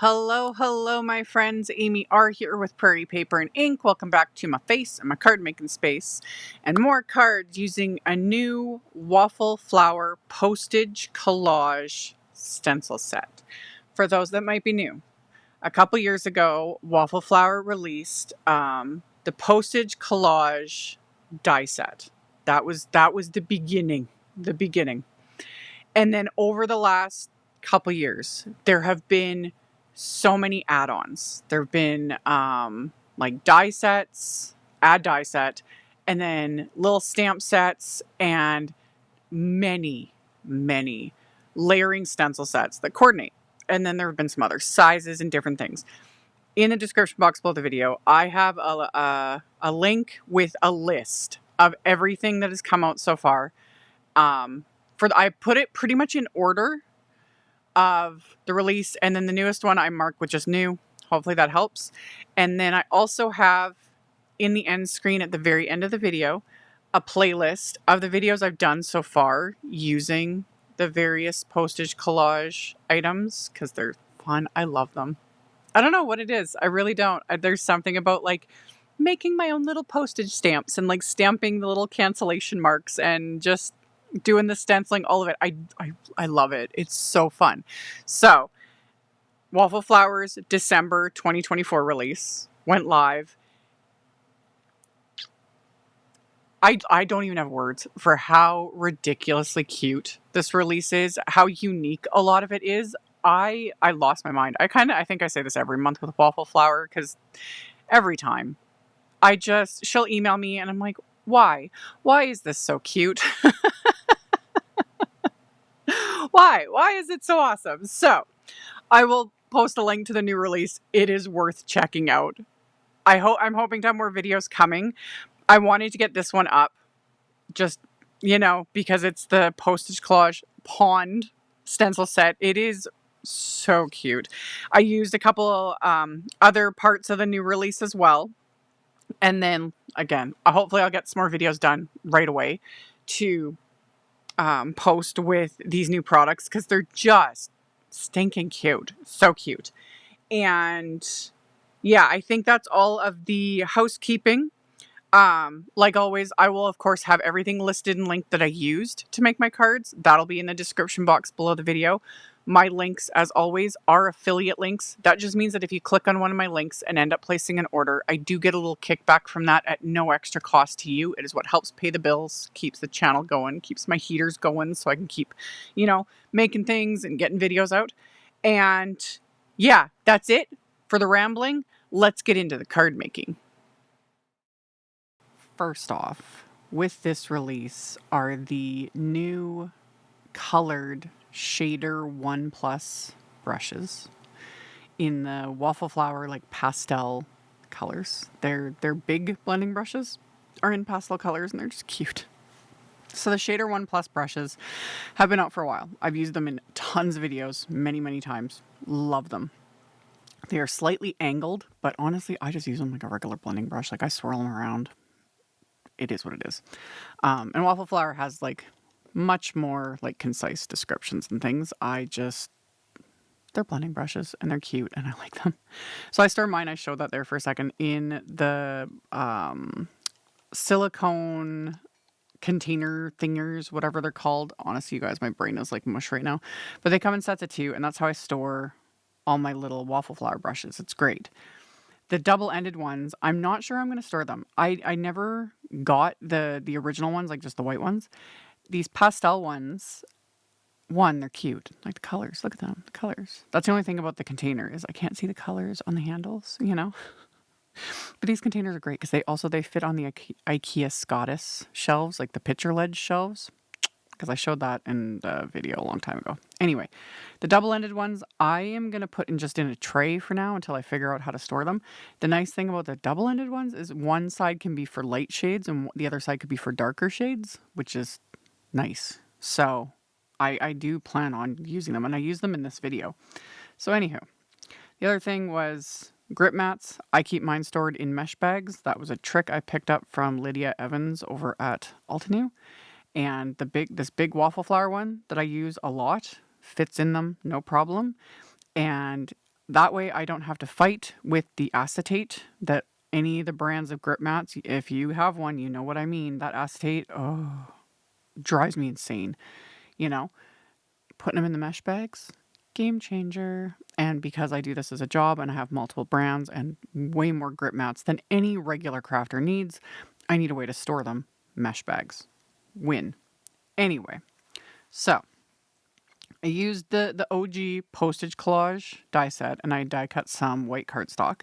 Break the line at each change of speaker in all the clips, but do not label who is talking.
Hello, my friends. AmyR here with Prairie Paper and Ink. Welcome back to my face and my card making space and more cards using a new Waffle Flower Postage Collage stencil set. For those that might be new, a couple years ago, Waffle Flower released the Postage Collage die set. That was the beginning. And then over the last couple years, there have been so many add-ons. There have been like die sets, add die set, and then little stamp sets, and many layering stencil sets that coordinate. And then there have been some other sizes and different things. In the description box below the video, I have a link with a list of everything that has come out so far. I put it pretty much in order of the release, and then the newest one I marked with just new. Hopefully that helps. And then I also have in the end screen at the very end of the video a playlist of the videos I've done so far using the various postage collage items because they're fun. I love them. I don't know what it is. I really don't. There's something about like making my own little postage stamps and like stamping the little cancellation marks and just doing the stenciling, all of it. I love it. It's so fun. So, Waffle Flower's December 2024 release went live. I don't even have words for how ridiculously cute this release is, how unique a lot of it is. I lost my mind. I think I say this every month with Waffle Flower because every time she'll email me and I'm like, why? Why is this so cute? Why is it so awesome? So I will post a link to the new release. It is worth checking out. I'm hoping to have more videos coming. I wanted to get this one up just, because it's the Postage Collage Pond stencil set. It is so cute. I used a couple other parts of the new release as well. And then again, hopefully I'll get some more videos done right away to post with these new products because they're just stinking cute. So cute. And yeah, I think that's all of the housekeeping. Like always, I will of course have everything listed and linked that I used to make my cards. That'll be in the description box below the video. My links, as always, are affiliate links. That just means that if you click on one of my links and end up placing an order, I do get a little kickback from that at no extra cost to you. It is what helps pay the bills, keeps the channel going, keeps my heaters going so I can keep, making things and getting videos out. And yeah, that's it for the rambling. Let's get into the card making. First off, with this release are the new colored shader 1+ brushes in the Waffle Flower like pastel colors. Their big blending brushes are in pastel colors and they're just cute. So the shader 1+ brushes have been out for a while. I've used them in tons of videos many times. Love them. They are slightly angled, but honestly I just use them like a regular blending brush. Like I swirl them around. It is what it is. And Waffle Flower has like much more like concise descriptions and things. They're blending brushes and they're cute and I like them. So I store mine. I showed that there for a second in the silicone container thingers, whatever they're called. Honestly, you guys, my brain is like mush right now. But they come in sets of 2 and that's how I store all my little Waffle Flower brushes. It's great. The double-ended ones, I'm not sure I'm going to store them. I never got the original ones, like just the white ones. These pastel ones, they're cute. Like the colors. Look at them. The colors. That's the only thing about the container is I can't see the colors on the handles, But these containers are great because they fit on the IKEA Scottis shelves, like the picture ledge shelves. Because I showed that in the video a long time ago. Anyway, the double-ended ones, I am going to put in a tray for now until I figure out how to store them. The nice thing about the double-ended ones is one side can be for light shades and the other side could be for darker shades, which is nice. So I do plan on using them and I use them in this video. So anywho, the other thing was grip mats. I keep mine stored in mesh bags. That was a trick I picked up from Lydia Evans over at Altenew. And this big Waffle Flower one that I use a lot fits in them, no problem. And That way I don't have to fight with the acetate that any of the brands of grip mats, if you have one, you know what I mean. That acetate, oh, drives me insane. You know, putting them in the mesh bags, game changer. And because I do this as a job and I have multiple brands and way more grip mats than any regular crafter needs, I need a way to store them. Mesh bags. Win. Anyway, so I used the OG Postage Collage die set and I die cut some white cardstock.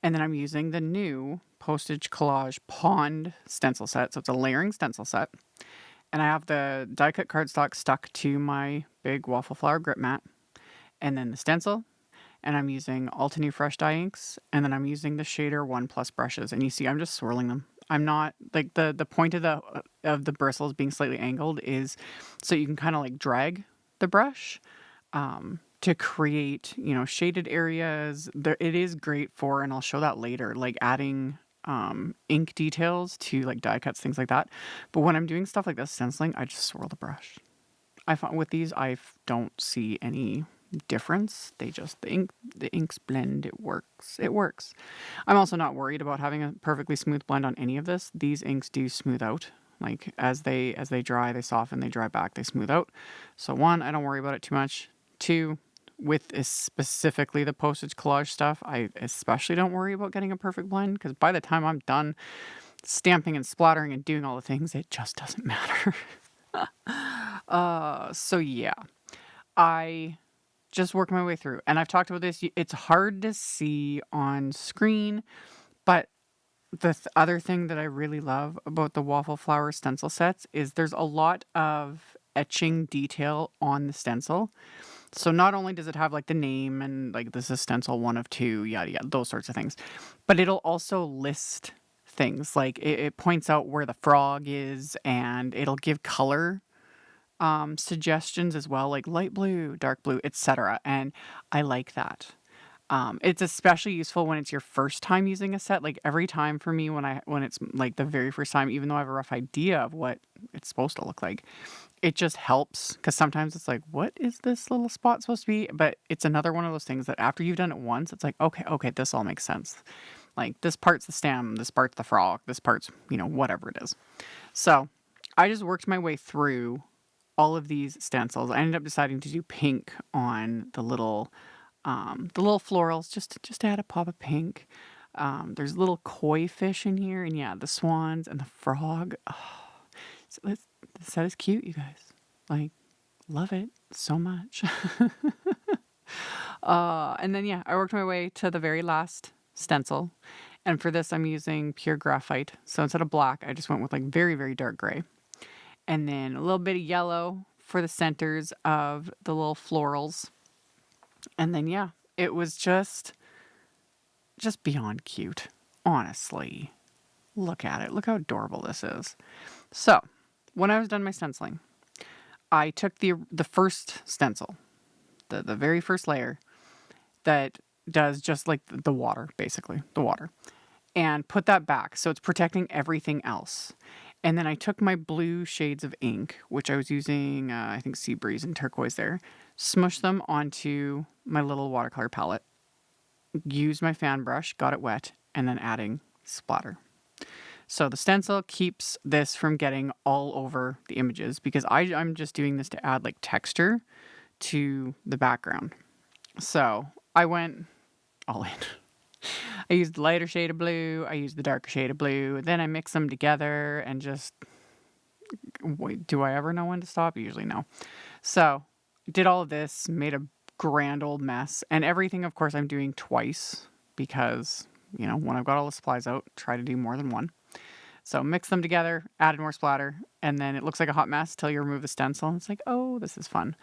And then I'm using the new Postage Collage Pond stencil set. So it's a layering stencil set. And I have the die cut cardstock stuck to my big waffle flower grip mat. And then the stencil. And I'm using Altenew fresh dye inks. And then I'm using the shader 1+ brushes. And you see I'm just swirling them. I'm not like the point of the bristles being slightly angled is so you can kind of like drag the brush to create, shaded areas. It is great for, and I'll show that later, like adding ink details to like die cuts, things like that. But when I'm doing stuff like this stenciling, I just swirl the brush. I find with these, I don't see any difference. The inks blend. It works. I'm also not worried about having a perfectly smooth blend on any of this. These inks do smooth out. Like as they dry, they soften, they dry back, they smooth out. So 1, I don't worry about it too much. 2, with specifically the Postage Collage stuff, I especially don't worry about getting a perfect blend because by the time I'm done stamping and splattering and doing all the things, it just doesn't matter. So yeah, I just work my way through. And I've talked about this. It's hard to see on screen, but the other thing that I really love about the waffle flower stencil sets is there's a lot of etching detail on the stencil. So not only does it have like the name and like this is stencil 1 of 2, yada yada, those sorts of things, but it'll also list things like it points out where the frog is and it'll give color suggestions as well, like light blue, dark blue, etc. And I like that. It's especially useful when it's your first time using a set. Like every time for me when it's like the very first time, even though I have a rough idea of what it's supposed to look like, it just helps because sometimes it's like, what is this little spot supposed to be? But it's another one of those things that after you've done it once, it's like, okay, this all makes sense. Like this part's the stem, this part's the frog, this part's, whatever it is. So I just worked my way through all of these stencils. I ended up deciding to do pink on the little florals, just to add a pop of pink. There's little koi fish in here, and yeah, the swans and the frog. Oh, so the set is cute, you guys. Like, love it so much. And then yeah, I worked my way to the very last stencil, and for this I'm using pure graphite. So instead of black, I just went with like very, very dark gray. And then a little bit of yellow for the centers of the little florals. And then, yeah, it was just beyond cute. Honestly, look at it. Look how adorable this is. So when I was done my stenciling, I took the first stencil, the very first layer that does just like the water, basically, the water, and put that back. So it's protecting everything else. And then I took my blue shades of ink, which I was using, I think Sea Breeze and Turquoise there, smushed them onto my little watercolor palette, used my fan brush, got it wet, and then adding splatter. So the stencil keeps this from getting all over the images because I'm just doing this to add like texture to the background. So I went all in. I used the lighter shade of blue. I used the darker shade of blue. Then I mix them together and just, wait, do I ever know when to stop? Usually no. So did all of this, made a grand old mess. And everything, of course, I'm doing twice because, when I've got all the supplies out, try to do more than one. So mix them together, added more splatter, and then it looks like a hot mess till you remove the stencil. And it's like, oh, this is fun.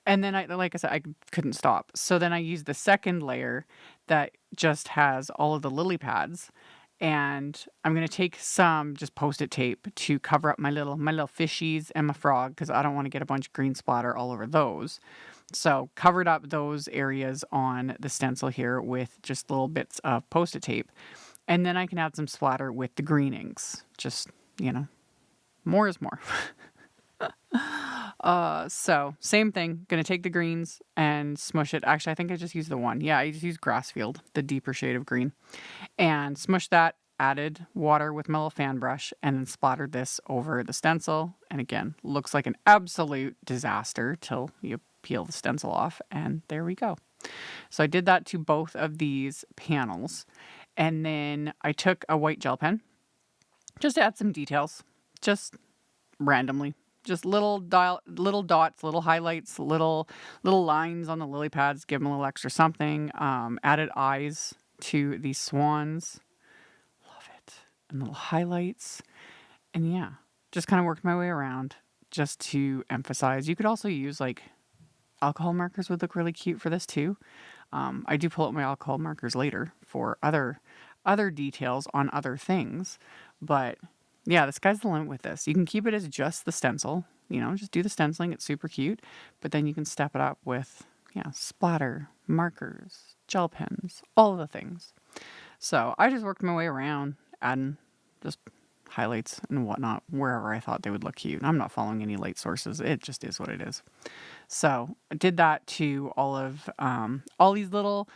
And then like I said, I couldn't stop. So then I used the second layer that just has all of the lily pads. And I'm going to take some just Post-it tape to cover up my little fishies and my frog because I don't want to get a bunch of green splatter all over those. So covered up those areas on the stencil here with just little bits of Post-it tape. And then I can add some splatter with the green inks. Just, more is more. So same thing. Gonna take the greens and smush it. Actually, I think I just used the one. Yeah, I just used Grassfield, the deeper shade of green, and smushed that. Added water with my little fan brush and then splattered this over the stencil. And again, looks like an absolute disaster till you peel the stencil off. And there we go. So I did that to both of these panels. And then I took a white gel pen just to add some details, just randomly. Just little dots, little highlights, little lines on the lily pads, give them a little extra something. Added eyes to these swans. Love it. And little highlights. And yeah, just kind of worked my way around just to emphasize. You could also use like alcohol markers would look really cute for this too. I do pull out my alcohol markers later for other details on other things. But yeah, the sky's the limit with this. You can keep it as just the stencil, just do the stenciling. It's super cute. But then you can step it up with, splatter, markers, gel pens, all of the things. So I just worked my way around, adding just highlights and whatnot wherever I thought they would look cute. I'm not following any light sources. It just is what it is. So I did that to all these little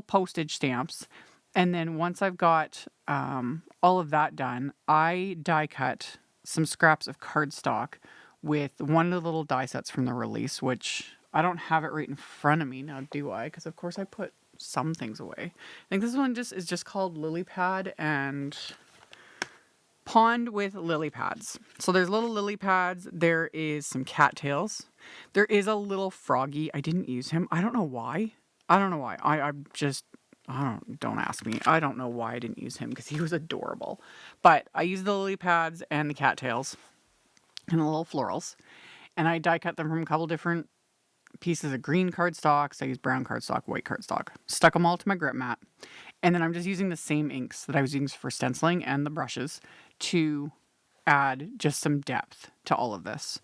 postage stamps. And then once I've got all of that done, I die cut some scraps of cardstock with one of the little die sets from the release, which I don't have it right in front of me now, do I? Because of course I put some things away. I think this one is just called Lily Pad and Pond with lily pads. So there's little lily pads. There is some cattails. There is a little froggy. I didn't use him. I don't know why. Don't ask me. I don't know why I didn't use him because he was adorable. But I used the lily pads and the cattails and the little florals. And I die cut them from a couple different pieces of green cardstock. I used brown cardstock, white cardstock. Stuck them all to my grip mat. And then I'm just using the same inks that I was using for stenciling and the brushes to add just some depth to all of this.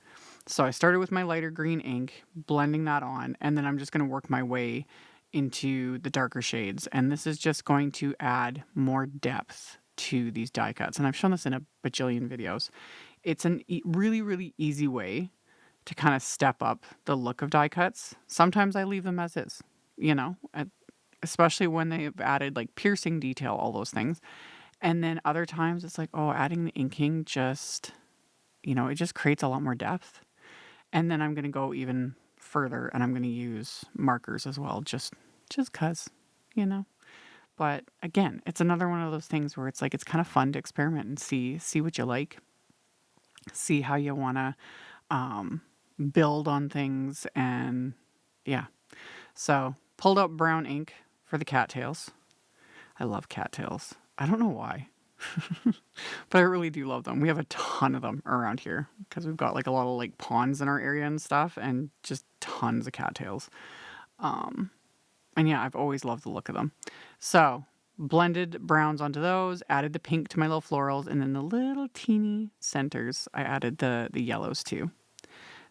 So I started with my lighter green ink, blending that on, and then I'm just going to work my way into the darker shades. And this is just going to add more depth to these die cuts. And I've shown this in a bajillion videos. It's a really, really easy way to kind of step up the look of die cuts. Sometimes I leave them as is, especially when they've added like piercing detail, all those things. And then other times it's like, adding the inking just, it just creates a lot more depth. And then I'm going to go even further and I'm going to use markers as well, just cause, But again, it's another one of those things where it's like, it's kind of fun to experiment and see what you like, see how you want to build on things. And yeah, so pulled out brown ink for the cattails. I love cattails. I don't know why, but I really do love them. We have a ton of them around here because we've got like a lot of like ponds in our area and stuff and just tons of cattails. And yeah, I've always loved the look of them. So blended browns onto those, added the pink to my little florals, and then the little teeny centers, I added the yellows to.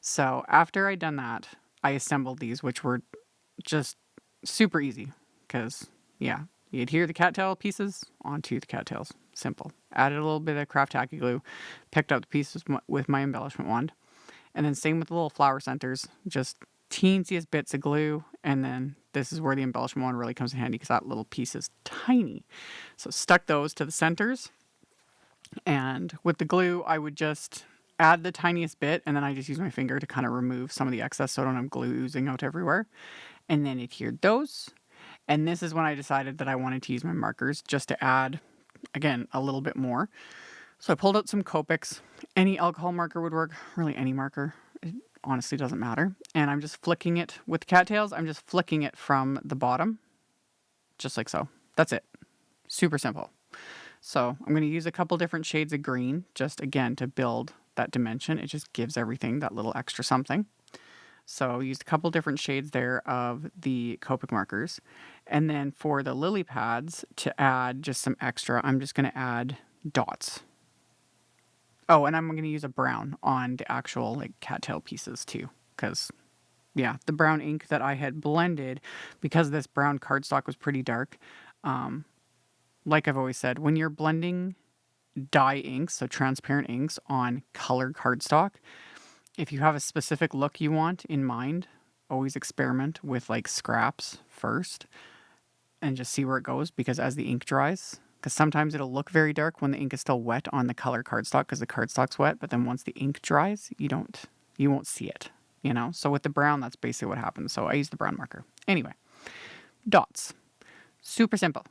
So after I'd done that, I assembled these, which were just super easy because, yeah, you adhere the cattail pieces onto the cattails. Simple. Added a little bit of craft tacky glue, picked up the pieces with my embellishment wand, and then same with the little flower centers, just teensiest bits of glue, and then this is where the embellishment wand really comes in handy because that little piece is tiny. So stuck those to the centers, and with the glue, I would just add the tiniest bit, and then I just use my finger to kind of remove some of the excess so I don't have glue oozing out everywhere, and then adhered those. And this is when I decided that I wanted to use my markers just to add, again, a little bit more. So I pulled out some Copics. Any alcohol marker would work, really any marker. It honestly doesn't matter. And I'm just flicking it with the cattails. I'm just flicking it from the bottom, just like so. That's it. Super simple. So I'm going to use a couple different shades of green, just again, to build that dimension. It just gives everything that little extra something. So I used a couple different shades there of the Copic markers. And then for the lily pads, to add just some extra, I'm just going to add dots. Oh, and I'm going to use a brown on the actual like cattail pieces too. Because, yeah, the brown ink that I had blended, because this brown cardstock was pretty dark, like I've always said, when you're blending dye inks, so transparent inks on colored cardstock, if you have a specific look you want in mind, always experiment with like scraps first and just see where it goes, because as the ink dries, because sometimes it'll look very dark when the ink is still wet on the color cardstock because the cardstock's wet, but then once the ink dries, you won't see it, you know? So with the brown, that's basically what happens. So I use the brown marker. Anyway, dots. Super simple.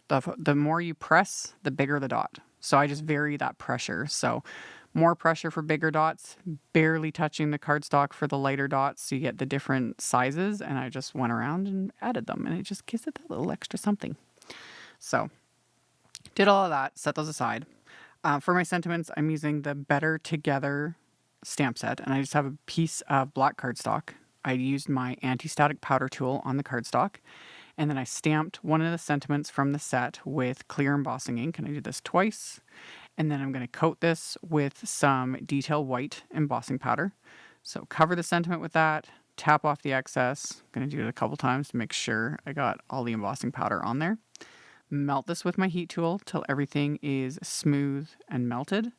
The more you press, the bigger the dot. So I just vary that pressure. So more pressure for bigger dots, barely touching the cardstock for the lighter dots. So you get the different sizes. And I just went around and added them. And it just gives it that little extra something. So did all of that, set those aside. For my sentiments, I'm using the Better Together stamp set. And I just have a piece of black cardstock. I used my anti-static powder tool on the cardstock. And then I stamped one of the sentiments from the set with clear embossing ink. And I did this twice. And then I'm going to coat this with some detail white embossing powder. So cover the sentiment with that, tap off the excess. I'm going to do it a couple times to make sure I got all the embossing powder on there. Melt this with my heat tool till everything is smooth and melted.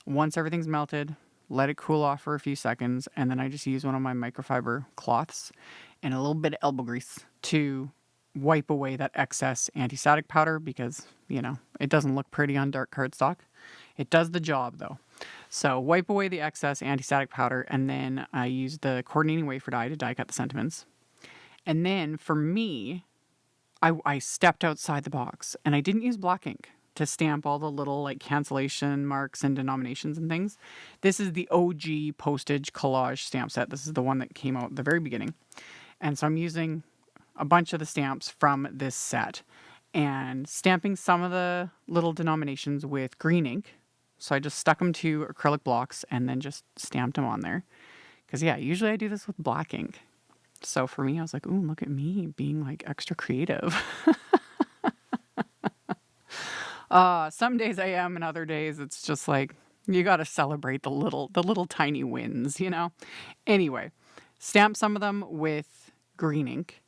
Once everything's melted, let it cool off for a few seconds. And then I just use one of my microfiber cloths and a little bit of elbow grease to wipe away that excess anti-static powder because, you know, it doesn't look pretty on dark cardstock. It does the job though. So wipe away the excess anti-static powder, and then I use the coordinating wafer die to die cut the sentiments. And then for me, I stepped outside the box and I didn't use black ink to stamp all the little like cancellation marks and denominations and things. This is the OG Postage Collage stamp set. This is the one that came out at the very beginning. And so I'm using a bunch of the stamps from this set and stamping some of the little denominations with green ink. So I just stuck them to acrylic blocks and then just stamped them on there. Because yeah, usually I do this with black ink. So for me, I was like, ooh, look at me being like extra creative. Some days I am, and other days it's just like, you got to celebrate the little tiny wins, you know? Anyway, stamp some of them with green ink.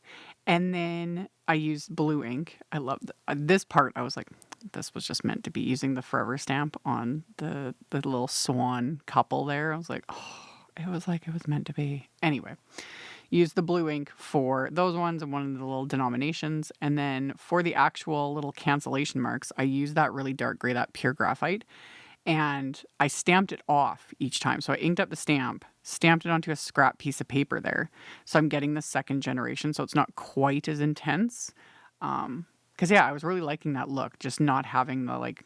And then I used blue ink. I love this part. I was like, this was just meant to be, using the forever stamp on the little swan couple there. I was like, oh, it was meant to be. Anyway, use the blue ink for those ones and one of the little denominations. And then for the actual little cancellation marks, I used that really dark gray, that pure graphite. And I stamped it off each time. So I inked up the stamp, stamped it onto a scrap piece of paper there. So I'm getting the second generation, so it's not quite as intense. Because yeah, I was really liking that look, just not having the like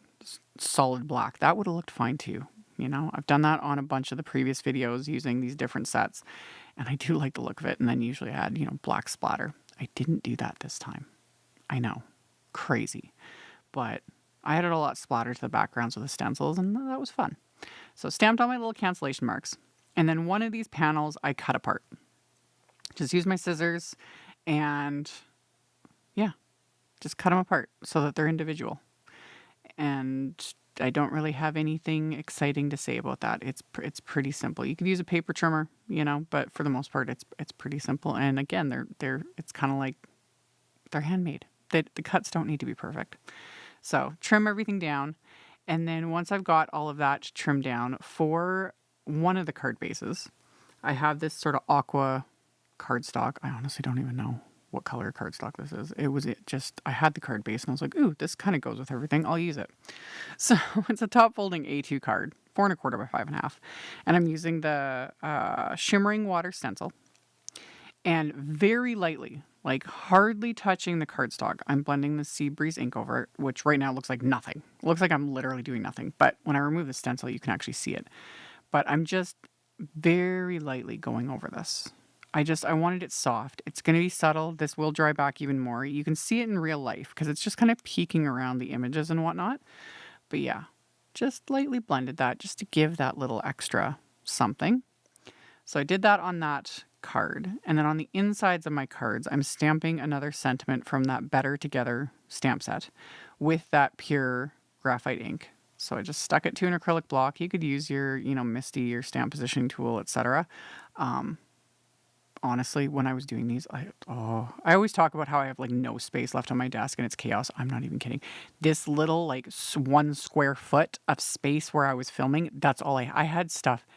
solid black. That would have looked fine too. You know, I've done that on a bunch of the previous videos using these different sets. And I do like the look of it. And then usually add, you know, black splatter. I didn't do that this time. I know, crazy. But I added a lot of splatter to the backgrounds with the stencils, and that was fun. So stamped on my little cancellation marks. And then one of these panels I cut apart. Just use my scissors and yeah, just cut them apart so that they're individual. And I don't really have anything exciting to say about that. It's pretty simple. You could use a paper trimmer, you know, but for the most part, it's pretty simple. And again, it's kind of like they're handmade. The cuts don't need to be perfect. So trim everything down. And then once I've got all of that trimmed down, for one of the card bases, I have this sort of aqua cardstock. I honestly don't even know what color cardstock this is. I had the card base and I was like, ooh, this kind of goes with everything. I'll use it. So it's a top folding A2 card, 4 1/4 by 5.5. And I'm using the Shimmering water stencil. And very lightly, like hardly touching the cardstock, I'm blending the Sea Breeze ink over it, which right now looks like nothing. It looks like I'm literally doing nothing. But when I remove the stencil, you can actually see it. But I'm just very lightly going over this. I wanted it soft. It's going to be subtle. This will dry back even more. You can see it in real life because it's just kind of peeking around the images and whatnot. But yeah, just lightly blended that just to give that little extra something. So I did that on that card. And then on the insides of my cards, I'm stamping another sentiment from that Better Together stamp set with that pure graphite ink. So I just stuck it to an acrylic block. You could use your, Misty, your stamp positioning tool, etc. Honestly, when I was doing these, I always talk about how I have like no space left on my desk and it's chaos. I'm not even kidding. This little like 1 square foot of space where I was filming, that's all I had stuff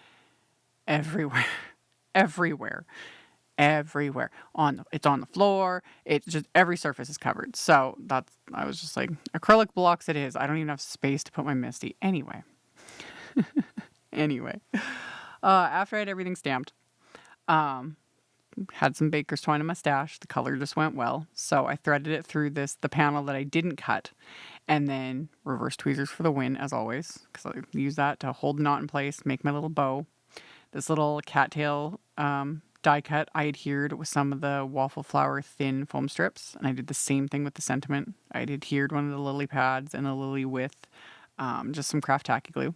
everywhere, everywhere, everywhere. It's on the floor. It's just every surface is covered. So I was just like, acrylic blocks it is. I don't even have space to put my Misty. Anyway. After I had everything stamped, had some baker's twine in my stash. The color just went well. So I threaded it through the panel that I didn't cut, and then reverse tweezers for the win, as always, because I use that to hold the knot in place, make my little bow. This little cattail die cut, I adhered with some of the waffle flower thin foam strips, and I did the same thing with the sentiment. I adhered one of the lily pads and the lily with just some craft tacky glue.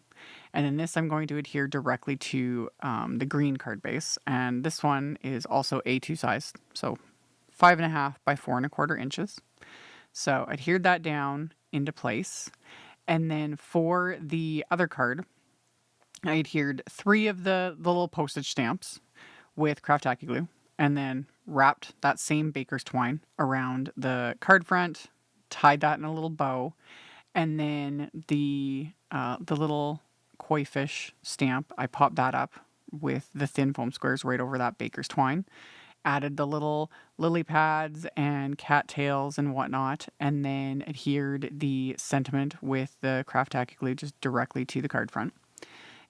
And then this I'm going to adhere directly to the green card base. And this one is also A2 size, so 5.5 by 4.25 inches. So adhered that down into place. And then for the other card, I adhered 3 of the little postage stamps with craft tacky glue, and then wrapped that same baker's twine around the card front, tied that in a little bow, and then the little koi fish stamp, I popped that up with the thin foam squares right over that baker's twine, added the little lily pads and cattails and whatnot, and then adhered the sentiment with the craft tacky glue just directly to the card front.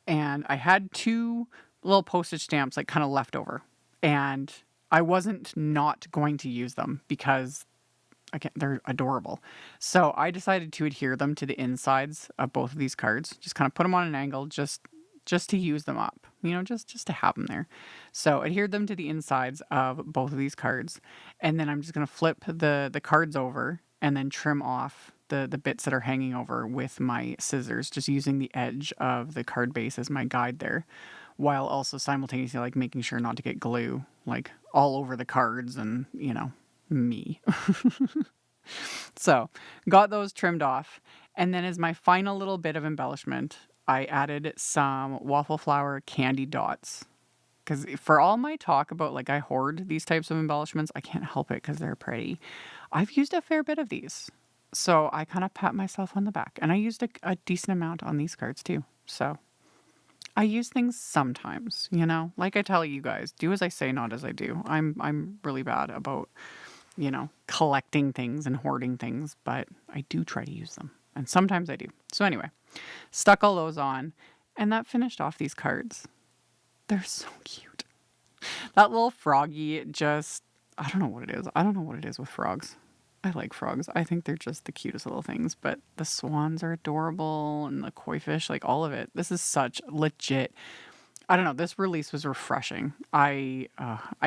And I had 2 little postage stamps like kind of left over, and I wasn't not going to use them because they're adorable. So I decided to adhere them to the insides of both of these cards, just kind of put them on an angle just to use them up, just to have them there. So adhered them to the insides of both of these cards, and then I'm just going to flip the cards over and then trim off the bits that are hanging over with my scissors, just using the edge of the card base as my guide there, while also simultaneously like making sure not to get glue like all over the cards and, me. So got those trimmed off. And then as my final little bit of embellishment, I added some waffle flower candy dots. Because for all my talk about like I hoard these types of embellishments, I can't help it because they're pretty. I've used a fair bit of these. So I kind of pat myself on the back. And I used a decent amount on these cards too. So I use things sometimes, like I tell you guys, do as I say, not as I do. I'm really bad about, collecting things and hoarding things, but I do try to use them. And sometimes I do. So anyway, stuck all those on, and that finished off these cards. They're so cute. That little froggy I don't know what it is. I don't know what it is with frogs. I like frogs. I think they're just the cutest little things, but the swans are adorable and the koi fish, like all of it. This is such legit. I don't know. This release was refreshing. I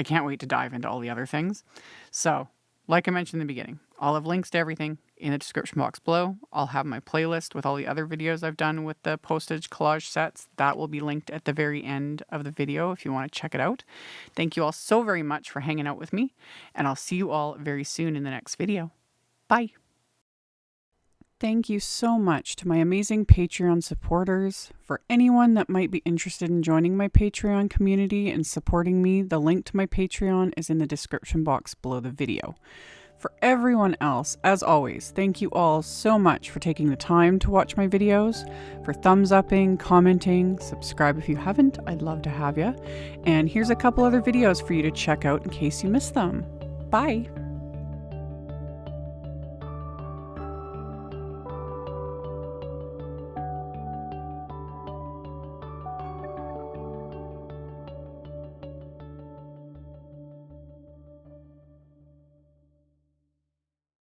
can't wait to dive into all the other things. So, like I mentioned in the beginning, I'll have links to everything in the description box below. I'll have my playlist with all the other videos I've done with the Postage Collage sets. That will be linked at the very end of the video if you want to check it out. Thank you all so very much for hanging out with me, and I'll see you all very soon in the next video. Bye! Thank you so much to my amazing Patreon supporters. For anyone that might be interested in joining my Patreon community and supporting me, the link to my Patreon is in the description box below the video. For everyone else, as always, thank you all so much for taking the time to watch my videos, for thumbs upping, commenting, subscribe if you haven't, I'd love to have you. And here's a couple other videos for you to check out in case you missed them. Bye!